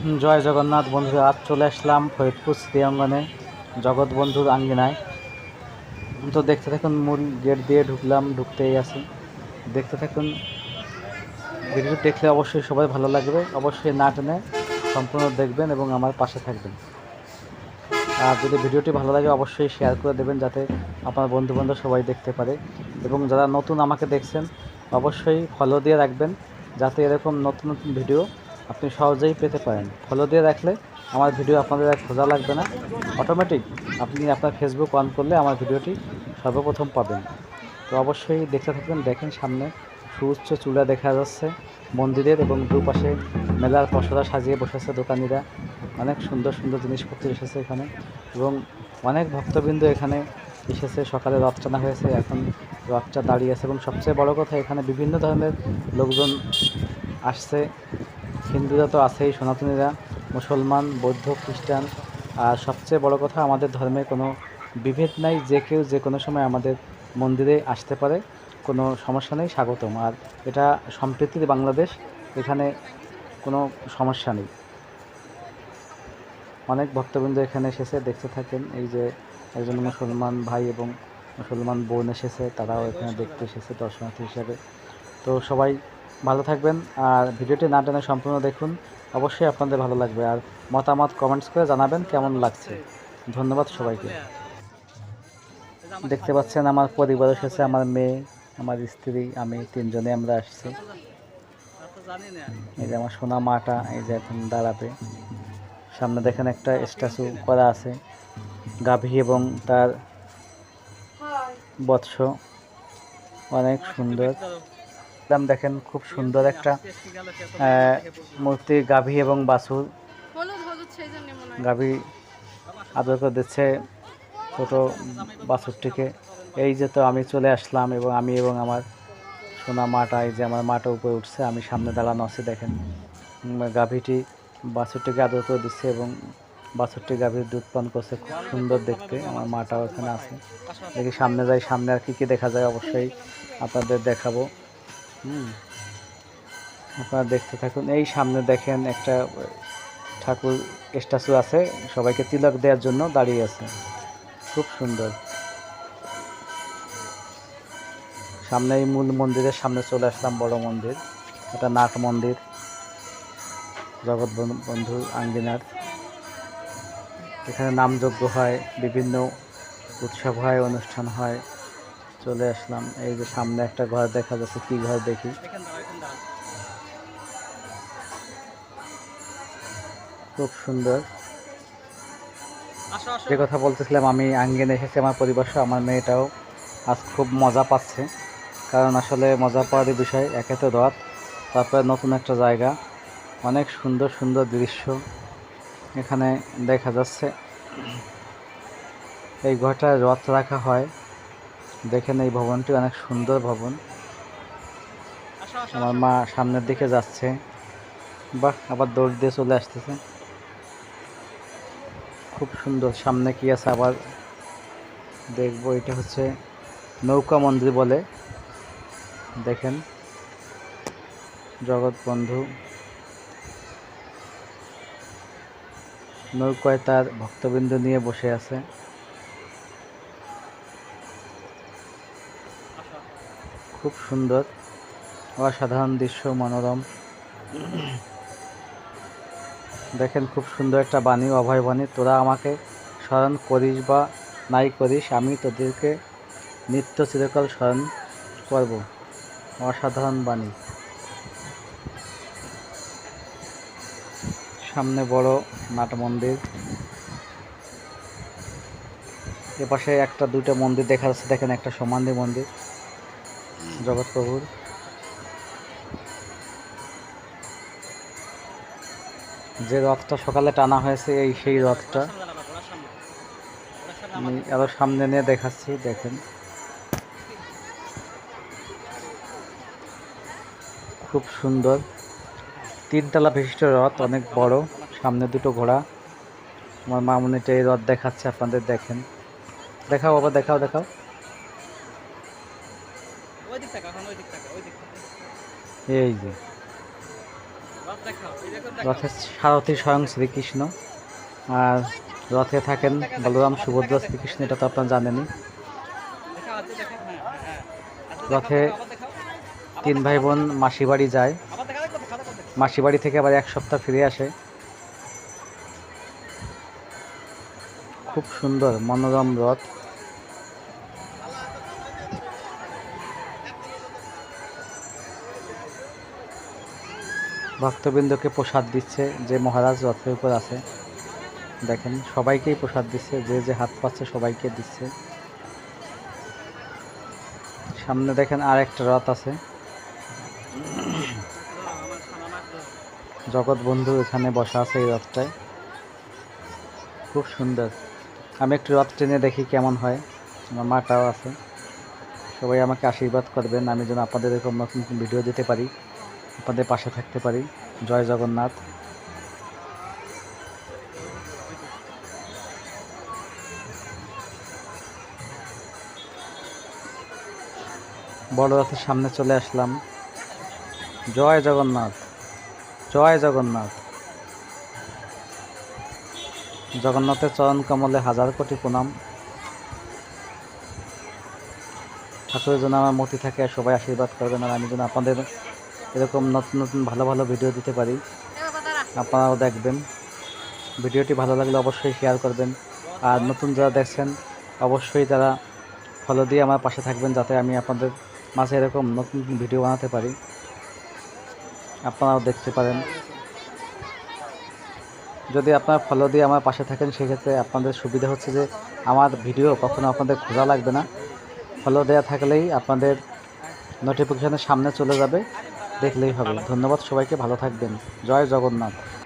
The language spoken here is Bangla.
জয় জগন্নাথ বন্ধুরা, আজ চলে আসলাম ফরিদপুর স্মৃতি অঙ্গনে জগৎ বন্ধুর আঙ্গিনায়। তো দেখতে থাকুন, মূল গেট দিয়ে ঢুকলাম, ঢুকতেই আছি। দেখতে থাকুন, ভিডিওটি দেখলে অবশ্যই সবাই ভালো লাগবে। অবশ্যই না টেনে সম্পূর্ণ দেখবেন এবং আমার পাশে থাকবেন। আর যদি ভিডিওটি ভালো লাগে অবশ্যই শেয়ার করে দেবেন, যাতে আপনার বন্ধুবান্ধব সবাই দেখতে পারে। এবং যারা নতুন আমাকে দেখছেন অবশ্যই ফলো দিয়ে রাখবেন, যাতে এরকম নতুন নতুন ভিডিও আপনি সহজেই পেতে পারেন। ফলো দিয়ে রাখলে আমার ভিডিও আপনাদের আর খোঁজা লাগবে না, অটোমেটিক আপনি আপনার ফেসবুক অন করলে আমার ভিডিওটি সর্বপ্রথম পাবেন। তো অবশ্যই দেখতে থাকবেন। দেখেন সামনে সুউচ্চ চূড়া দেখা যাচ্ছে মন্দিরের, এবং দুপাশে মেলার পসরা সাজিয়ে বসেছে দোকানিরা। অনেক সুন্দর সুন্দর জিনিসপত্র এসেছে এখানে, এবং অনেক ভক্তবৃন্দ এখানে এসেছে। সকালে রথ টানা হয়েছে, এখন রথটা দাঁড়িয়ে আছে। এবং সবচেয়ে বড় কথা, এখানে বিভিন্ন ধরনের লোকজন আসছে। হিন্দুরা তো আছেই, সনাতনীরা, মুসলমান, বৌদ্ধ, খ্রিস্টান। আর সবচেয়ে বড় কথা, আমাদের ধর্মে কোনো বিভেদ নাই, যে কেউ যে কোনো সময় আমাদের মন্দিরে আসতে পারে, কোনো সমস্যা নেই, স্বাগতম। আর এটা সম্প্রীতির বাংলাদেশ, এখানে কোনো সমস্যা নেই। অনেক ভক্তবৃন্দ এখানে এসেছে, দেখতে থাকেন। এই যে একজন মুসলমান ভাই এবং মুসলমান বোন এসেছে, তারাও এখানে দেখতে এসেছে দর্শনার্থী হিসাবে। তো সবাই ভালো থাকবেন, আর ভিডিওটি না টেনে সম্পূর্ণ দেখুন, অবশ্যই আপনাদের ভালো লাগবে। আর মতামত কমেন্টস করে জানাবেন কেমন লাগছে। ধন্যবাদ সবাইকে। দেখতে পাচ্ছেন আমার পরিবার এসেছে, আমার মেয়ে, আমার স্ত্রী, আমি, তিনজনে আমরা আসছি। এই যে আমার সোনা মাটা, এই যে এখন দাঁড়াবে। সামনে দেখেন একটা স্ট্যাচু করা আছে, গাভী এবং তার বৎস, অনেক সুন্দর। দেখেন খুব সুন্দর একটা মূর্তি, গাভী এবং বাছুর। গাভী আদর করে দিচ্ছে ছোট বাছুরটিকে। এই যে তো আমি চলে আসলাম, এবং আমি এবং আমার সোনা মাটা, এই যে আমার মাটা উপরে উঠছে, আমি সামনে দাঁড়ানো আছি। দেখেন গাভীটি বাছুরটিকে আদর করে দিচ্ছে, এবং বাছুরটি গাভীর দুধ পান করছে, খুব সুন্দর দেখতে। আমার মাটাও এখানে আছে। দেখি সামনে যাই, সামনে আর কী দেখা যায় অবশ্যই আপনাদের দেখাবো। আপনারা দেখতে থাকুন। এই সামনে দেখেন একটা ঠাকুর স্ট্যাচু আছে, সবাইকে তিলক দেওয়ার জন্য দাঁড়িয়ে আছে, খুব সুন্দর। সামনে এই মূল মন্দিরের সামনে চলে আসলাম, বড় মন্দির, এটা নাট মন্দির, জগৎ বন্ধুর আঙ্গিনার। এখানে নামযজ্ঞ হয়, বিভিন্ন উৎসব হয়, অনুষ্ঠান হয়। চলে আসলাম। এই যে সামনে একটা ঘর দেখা যাচ্ছে, কি ঘর দেখি। খুব সুন্দর। যে কথা বলতেছিলাম, আমি আঙ্গিনে এসেছি আমার পরিবার সহ, আমার মেয়েটাও আজ খুব মজা পাচ্ছে। কারণ আসলে মজা পাওয়ারই বিষয়, একে তো রথ, তারপরে নতুন একটা জায়গা, অনেক সুন্দর সুন্দর দৃশ্য এখানে দেখা যাচ্ছে। এই ঘরটায় রথ রাখা হয়। দেখেন এই ভবনটি অনেক সুন্দর ভবন। আমার মা সামনের দিকে যাচ্ছে, বাহ, আবার দৌড় দিয়ে চলে আসতেছে, খুব সুন্দর। সামনে কি আছে আবার দেখবো। এটা হচ্ছে নৌকা মন্দির বলে। দেখেন জগৎ বন্ধু নৌকায় তার ভক্তবৃন্দ নিয়ে বসে আছে, খুব সুন্দর, অসাধারণ দৃশ্য, মনোরম। দেখেন খুব সুন্দর একটা বাণী, অভয় বাণী, তোরা আমাকে স্মরণ করিস বা নাই করিস, আমি তোদেরকে নিত্য চিরকাল স্মরণ করব। অসাধারণ বাণী। সামনে বড় নাট মন্দির, এপাশে একটা দুইটা মন্দির দেখা যাচ্ছে। দেখেন একটা সমাধি মন্দির জগৎপ্রভুর। যে রথটা সকালে টানা হয়েছে, এই সেই রথটা আমি আরো সামনে নিয়ে দেখাচ্ছি। দেখেন খুব সুন্দর, তিনতলা বিশিষ্ট রথ, অনেক বড়। সামনে দুটো ঘোড়া। আমার মামুনিটা এই রথ দেখাচ্ছে আপনাদের। দেখেন, দেখাও বাবা, দেখাও দেখাও। এই যে রথের সারথি স্বয়ং শ্রীকৃষ্ণ, আর রথে থাকেন বলরাম সুভদ্রা শ্রীকৃষ্ণ, এটা তো আপনারা জানেনই। রথে 3 ভাই বোন মাসি বাড়ি যায়, মাসি বাড়ি থেকে আবার 1 সপ্তাহ ফিরে আসে। খুব সুন্দর মনোরম রথ। ভক্তবৃন্দকে প্রসাদ দিচ্ছে, যে মহারাজ রথের উপর আছে দেখেন সবাইকেই প্রসাদ দিচ্ছে, যে যে হাত পাচ্ছে সবাইকে দিচ্ছে। সামনে দেখেন আর একটা রথ আছে, জগৎ বন্ধু এখানে বসা আছে এই রথটায়, খুব সুন্দর। আমি একটু রথ টেনে দেখি কেমন হয়। আমার মাটাও আছে, সবাই আমাকে আশীর্বাদ করবেন, আমি যেন আপনাদের এরকম নতুন নতুন ভিডিও দিতে পারি, আপনাদের পাশে থাকতে পারি। জয় জগন্নাথ। বড় রথের সামনে চলে আসলাম। জয় জগন্নাথ, জয় জগন্নাথ। জগন্নাথের চরণ কমলে 1000 কোটি প্রণাম। ঠাকুরের জন্য আমার মতি থাকে, সবাই আশীর্বাদ করবেন, আর আমি যেন আপনাদের এরকম নতুন নতুন ভালো ভালো ভিডিও দিতে পারি, আপনারাও দেখবেন। ভিডিওটি ভালো লাগলে অবশ্যই শেয়ার করবেন, আর নতুন যারা দেখছেন অবশ্যই তারা ফলো দিয়ে আমার পাশে থাকবেন, যাতে আমি আপনাদের মাঝে এরকম নতুন নতুন ভিডিও বানাতে পারি, আপনারাও দেখতে পারেন। যদি আপনারা ফলো দিয়ে আমার পাশে থাকেন সেক্ষেত্রে আপনাদের সুবিধা হচ্ছে যে আমার ভিডিও কখনো আপনাদের খোঁজা লাগবে না। ফলো দেওয়া থাকলেই আপনাদের নোটিফিকেশনের সামনে চলে যাবে, দেখলেই হবে। ধন্যবাদ সবাইকে, ভালো থাকবেন। জয় জগন্নাথ।